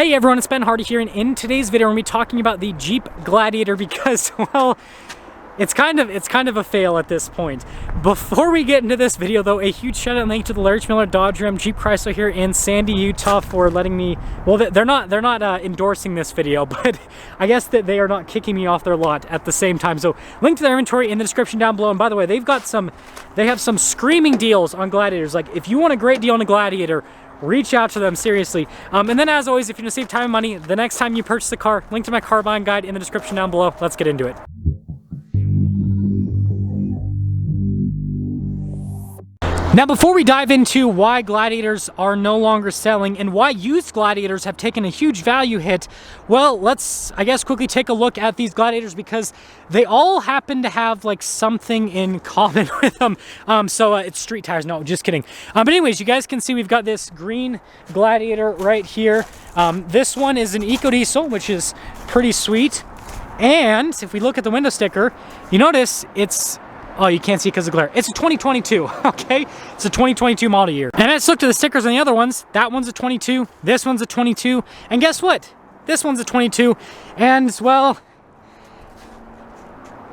Hey everyone, it's Ben Hardy here, and in today's video we're going to be talking about the Jeep Gladiator because, well, it's kind of a fail at this point. Before we get into this video though, a huge shout out and thank you to the Larry Miller Dodge Ram Jeep Chrysler here in Sandy, Utah for letting me, well, they're not endorsing this video, but I guess that they are not kicking me off their lot at the same time. So link to their inventory in the description down below. And by the way, they have some screaming deals on Gladiators. Like if you want a great deal on a Gladiator, reach out to them, seriously. And then as always, if you want to save time and money, the next time you purchase a car, link to my car buying guide in the description down below. Let's get into it. Now, before we dive into why Gladiators are no longer selling and why used Gladiators have taken a huge value hit, well, let's, I guess, quickly take a look at these Gladiators because they all happen to have like something in common with them. It's street tires. No, just kidding. But anyways, you guys can see we've got this green Gladiator right here. This one is an Eco Diesel, which is pretty sweet. And if we look at the window sticker, you notice it's, oh, you can't see because of glare. It's a 2022, okay? It's a 2022 model year. And let's look to the stickers on the other ones. That one's a 22, this one's a 22, and guess what? This one's a 22, and well,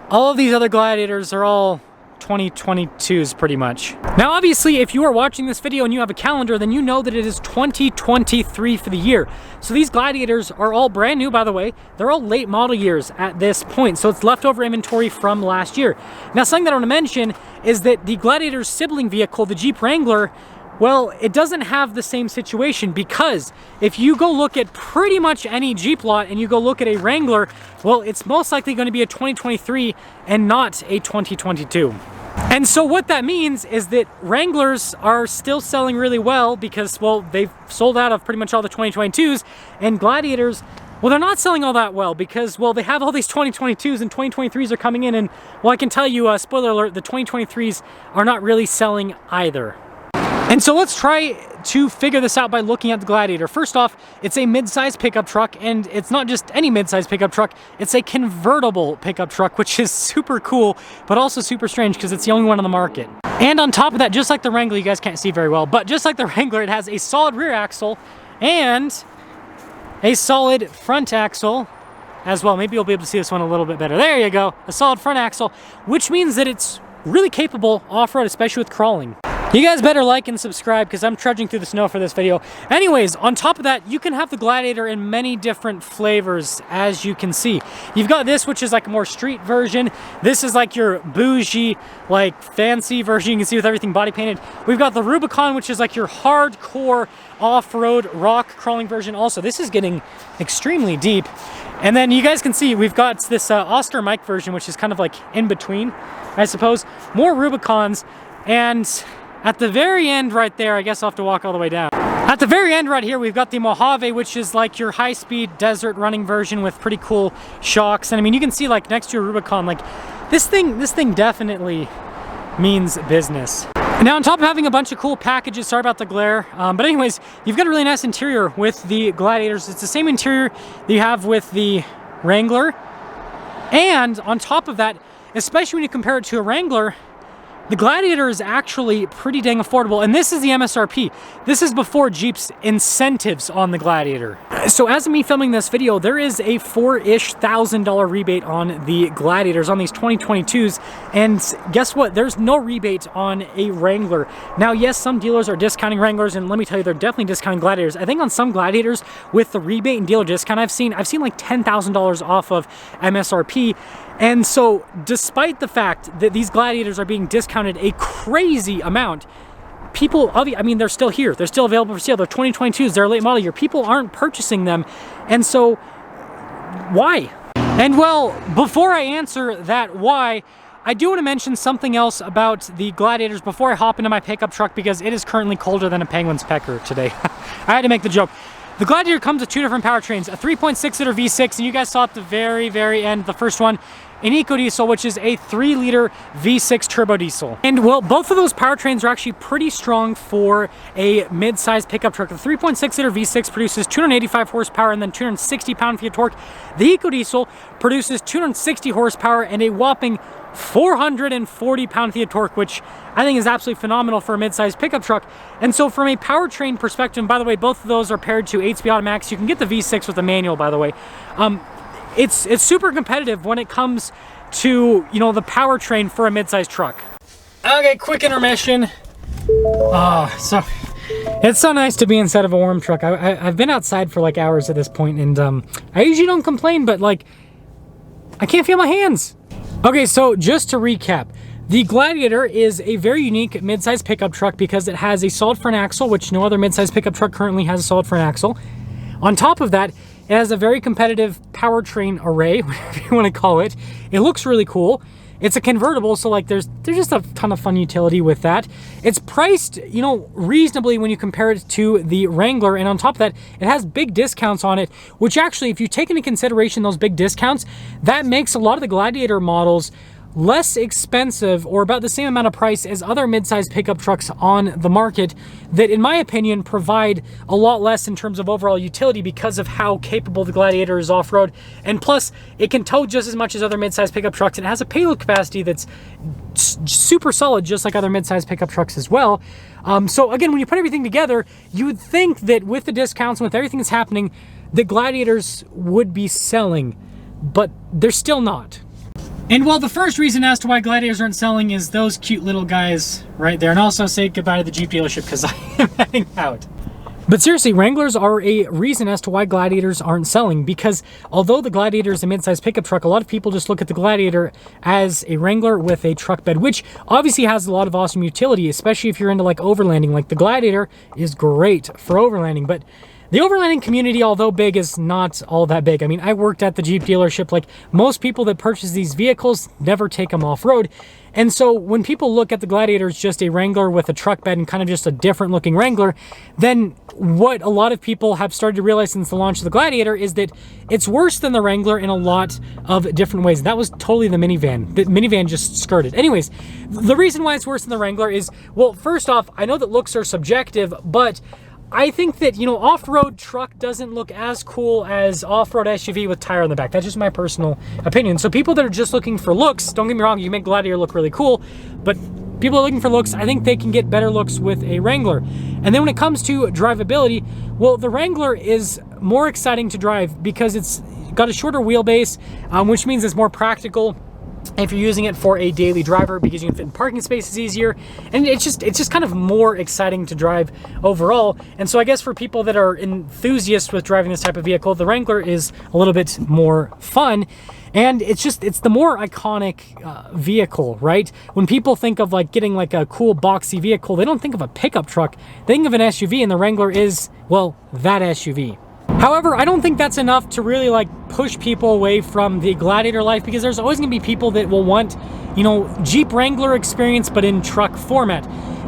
all of these other Gladiators are all 2022s pretty much. Now obviously if you are watching this video and you have a calendar, then you know that it is 2023 for the year. So these Gladiators are all brand new, by the way. They're all late model years at this point, so it's leftover inventory from last year. Now something that I want to mention is that the Gladiator's sibling vehicle, the Jeep Wrangler, well, it doesn't have the same situation because if you go look at pretty much any Jeep lot and you go look at a Wrangler, well, it's most likely going to be a 2023 and not a 2022. And so what that means is that Wranglers are still selling really well because, well, they've sold out of pretty much all the 2022s, and Gladiators, well, they're not selling all that well because, well, they have all these 2022s and 2023s are coming in, and, well, I can tell you, spoiler alert, the 2023s are not really selling either. And so let's try to figure this out by looking at the Gladiator. First off, it's a mid-size pickup truck, and it's not just any mid-size pickup truck, it's a convertible pickup truck, which is super cool, but also super strange because it's the only one on the market. And on top of that, just like the Wrangler, you guys can't see very well, but just like the Wrangler, it has a solid rear axle and a solid front axle as well. Maybe you'll be able to see this one a little bit better. There you go, a solid front axle, which means that it's really capable off-road, especially with crawling. You guys better like and subscribe because I'm trudging through the snow for this video. Anyways, on top of that, you can have the Gladiator in many different flavors, as you can see. You've got this, which is like a more street version. This is like your bougie, like fancy version. You can see with everything body painted. We've got the Rubicon, which is like your hardcore off-road rock crawling version. Also, this is getting extremely deep. And then you guys can see we've got this Oscar Mike version, which is kind of like in between, I suppose. More Rubicons, and at the very end right there, I guess I'll have to walk all the way down. At the very end right here, we've got the Mojave, which is like your high-speed desert running version with pretty cool shocks. And I mean, you can see like next to your Rubicon, like this thing definitely means business. Now, on top of having a bunch of cool packages, sorry about the glare, but anyways, you've got a really nice interior with the Gladiators. It's the same interior that you have with the Wrangler. And on top of that, especially when you compare it to a Wrangler, the Gladiator is actually pretty dang affordable, and this is the MSRP. This is before Jeep's incentives on the Gladiator. So as of me filming this video, there is a $4,000-ish rebate on the Gladiators, on these 2022s, and guess what? There's no rebate on a Wrangler. Now, yes, some dealers are discounting Wranglers, and let me tell you, they're definitely discounting Gladiators. I think on some Gladiators, with the rebate and dealer discount I've seen like $10,000 off of MSRP. And so, despite the fact that these Gladiators are being discounted a crazy amount, people, I mean, they're still here. They're still available for sale. They're 2022s. They're a late model year. People aren't purchasing them. And so, why? And well, before I answer that why, I do want to mention something else about the Gladiators before I hop into my pickup truck because it is currently colder than a penguin's pecker today. I had to make the joke. The Gladiator comes with two different powertrains, a 3.6-liter V6, and you guys saw at the very, very end, the first one, an EcoDiesel, which is a 3-liter V6 turbo diesel. And well, both of those powertrains are actually pretty strong for a mid-sized pickup truck. The 3.6-liter V6 produces 285 horsepower and then 260 pound-feet of torque. The EcoDiesel produces 260 horsepower and a whopping 440 pound-feet of torque, which I think is absolutely phenomenal for a mid-sized pickup truck. And so from a powertrain perspective, and by the way, both of those are paired to 8-speed automatics. You can get the V6 with the manual, by the way. It's super competitive when it comes to, you know, the powertrain for a mid-sized truck. Okay, quick intermission. So it's so nice to be inside of a warm truck. I've been outside for like hours at this point, and I usually don't complain, but like, I can't feel my hands. Okay, so just to recap, the Gladiator is a very unique mid-sized pickup truck because it has a solid front axle, which no other mid-sized pickup truck currently has a solid front axle. On top of that, it has a very competitive powertrain array, whatever you want to call it. It looks really cool. It's a convertible, so like there's just a ton of fun utility with that. It's priced, you know, reasonably when you compare it to the Wrangler, and on top of that, it has big discounts on it, which actually, if you take into consideration those big discounts, that makes a lot of the Gladiator models less expensive or about the same amount of price as other mid-sized pickup trucks on the market that, in my opinion, provide a lot less in terms of overall utility because of how capable the Gladiator is off-road. And plus, it can tow just as much as other mid-sized pickup trucks. It has a payload capacity that's super solid, just like other mid-sized pickup trucks as well. So again, when you put everything together, you would think that with the discounts and with everything that's happening, the Gladiators would be selling, but they're still not. And well, the first reason as to why Gladiators aren't selling is those cute little guys right there. And also say goodbye to the Jeep dealership because I am heading out. But seriously, Wranglers are a reason as to why Gladiators aren't selling, because although the Gladiator is a mid-sized pickup truck, a lot of people just look at the Gladiator as a Wrangler with a truck bed, which obviously has a lot of awesome utility, especially if you're into like overlanding. Like the Gladiator is great for overlanding, but the overlanding community, although big, is not all that big. I mean, I worked at the Jeep dealership. Like, most people that purchase these vehicles never take them off-road. And so when people look at the Gladiator as just a Wrangler with a truck bed and kind of just a different looking Wrangler, then what a lot of people have started to realize since the launch of the Gladiator is that it's worse than the Wrangler in a lot of different ways. That was totally the minivan. The minivan just skirted. Anyways, the reason why it's worse than the Wrangler is, well, first off, I know that looks are subjective, but I think that, you know, off-road truck doesn't look as cool as off-road SUV with tire on the back. That's just my personal opinion. So people that are just looking for looks, don't get me wrong, you make Gladiator look really cool, but people are looking for looks, I think they can get better looks with a Wrangler. And then when it comes to drivability, well, the Wrangler is more exciting to drive because it's got a shorter wheelbase, which means it's more practical if you're using it for a daily driver because you can fit in parking spaces easier, and it's just kind of more exciting to drive overall. And so I guess for people that are enthusiasts with driving this type of vehicle, the Wrangler is a little bit more fun. And it's the more iconic vehicle, right? When people think of like getting like a cool boxy vehicle, they don't think of a pickup truck, they think of an SUV, and the Wrangler is, well, that SUV. However, I don't think that's enough to really like push people away from the Gladiator life, because there's always gonna be people that will want, you know, Jeep Wrangler experience but in truck format.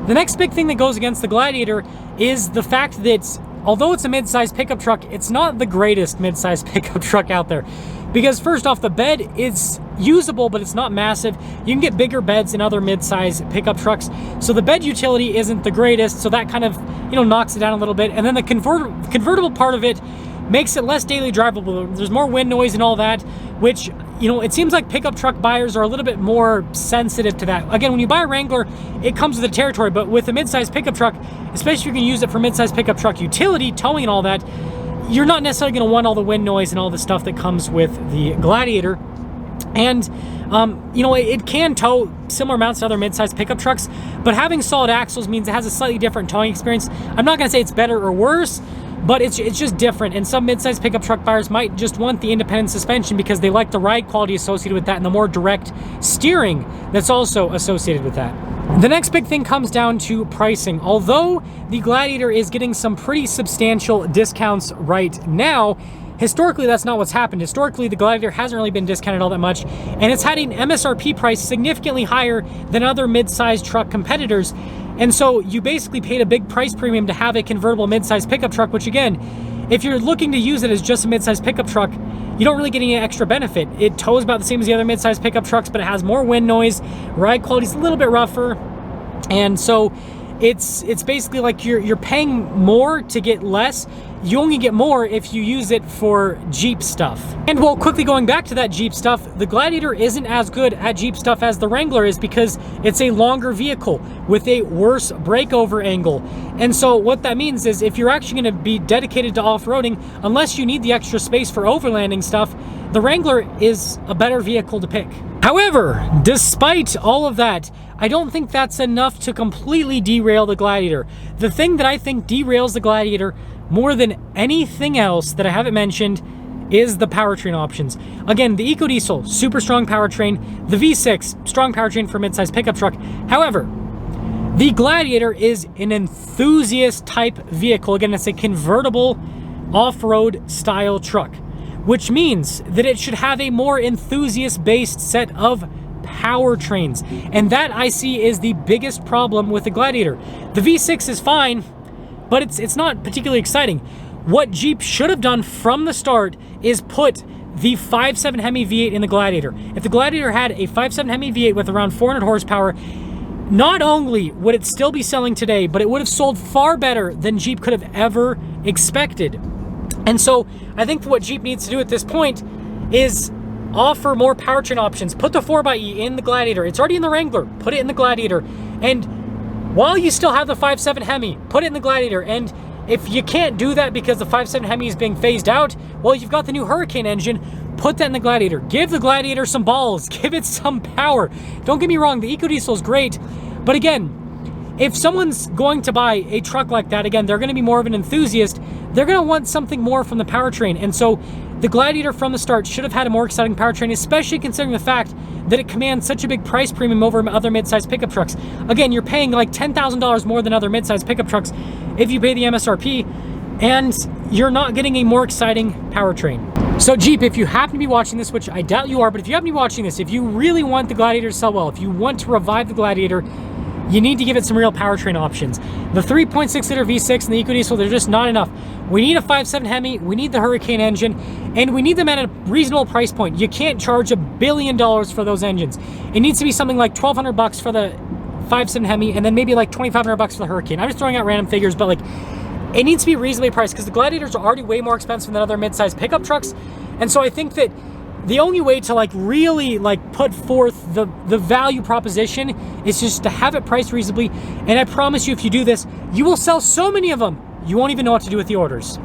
The next big thing that goes against the Gladiator is the fact that although it's a mid-sized pickup truck, it's not the greatest mid-sized pickup truck out there. Because first off, the bed is usable, but it's not massive. You can get bigger beds in other mid-size pickup trucks. So the bed utility isn't the greatest, so that kind of, you know, knocks it down a little bit. And then the convertible part of it makes it less daily drivable. There's more wind noise and all that, which, you know, it seems like pickup truck buyers are a little bit more sensitive to that. Again, when you buy a Wrangler, it comes with the territory, but with a mid-size pickup truck, especially if you can use it for mid-size pickup truck utility, towing and all that, you're not necessarily going to want all the wind noise and all the stuff that comes with the Gladiator. And, you know, it can tow similar amounts to other mid-sized pickup trucks, but having solid axles means it has a slightly different towing experience. I'm not going to say it's better or worse, but it's just different. And some mid-sized pickup truck buyers might just want the independent suspension because they like the ride quality associated with that and the more direct steering that's also associated with that. The next big thing comes down to pricing. Although the Gladiator is getting some pretty substantial discounts right now, historically that's not what's happened. Historically, the Gladiator hasn't really been discounted all that much, and it's had an MSRP price significantly higher than other mid-sized truck competitors. And so you basically paid a big price premium to have a convertible mid-sized pickup truck, which again if you're looking to use it as just a midsize pickup truck, you don't really get any extra benefit. It tows about the same as the other midsize pickup trucks, but it has more wind noise, ride quality is a little bit rougher, and so it's basically like you're paying more to get less. You only get more if you use it for Jeep stuff. And well, quickly going back to that Jeep stuff, the Gladiator isn't as good at Jeep stuff as the Wrangler is because it's a longer vehicle with a worse breakover angle. And so what that means is if you're actually going to be dedicated to off-roading, unless you need the extra space for overlanding stuff, the Wrangler is a better vehicle to pick. However, despite all of that, I don't think that's enough to completely derail the Gladiator. The thing that I think derails the Gladiator more than anything else that I haven't mentioned is the powertrain options. Again, the EcoDiesel, super strong powertrain. The V6, strong powertrain for midsize pickup truck. However, the Gladiator is an enthusiast type vehicle. Again, it's a convertible off-road style truck, which means that it should have a more enthusiast-based set of powertrains. And that I see is the biggest problem with the Gladiator. The V6 is fine, but it's not particularly exciting. What Jeep should have done from the start is put the 5.7 Hemi V8 in the Gladiator. If the Gladiator had a 5.7 Hemi V8 with around 400 horsepower, not only would it still be selling today, but it would have sold far better than Jeep could have ever expected. And so I think what Jeep needs to do at this point is offer more powertrain options. Put the 4xe in the Gladiator. It's already in the Wrangler. Put it in the Gladiator. And while you still have the 5.7 Hemi, put it in the Gladiator. And if you can't do that because the 5.7 Hemi is being phased out, well, you've got the new Hurricane engine. Put that in the Gladiator. Give the Gladiator some balls. Give it some power. Don't get me wrong, the EcoDiesel is great. But again, if someone's going to buy a truck like that, again, they're going to be more of an enthusiast. They're going to want something more from the powertrain. And so the Gladiator from the start should have had a more exciting powertrain, especially considering the fact that it commands such a big price premium over other mid-sized pickup trucks. Again, you're paying like $10,000 more than other mid-sized pickup trucks if you pay the MSRP, and you're not getting a more exciting powertrain. So Jeep, if you happen to be watching this, which I doubt you are, but if you happen to be watching this, if you really want the Gladiator to sell well, if you want to revive the Gladiator, you need to give it some real powertrain options. The 3.6 liter V6 and the EcoDiesel, they're just not enough. We need a 5.7 Hemi, we need the Hurricane engine, and we need them at a reasonable price point. You can't charge $1 billion for those engines. It needs to be something like $1,200 for the 5.7 Hemi, and then maybe like $2,500 for the Hurricane. I'm just throwing out random figures, but like, it needs to be reasonably priced because the Gladiators are already way more expensive than other mid-sized pickup trucks. And so I think that the only way to like really like put forth the value proposition is just to have it priced reasonably. And I promise you, if you do this, you will sell so many of them, you won't even know what to do with the orders.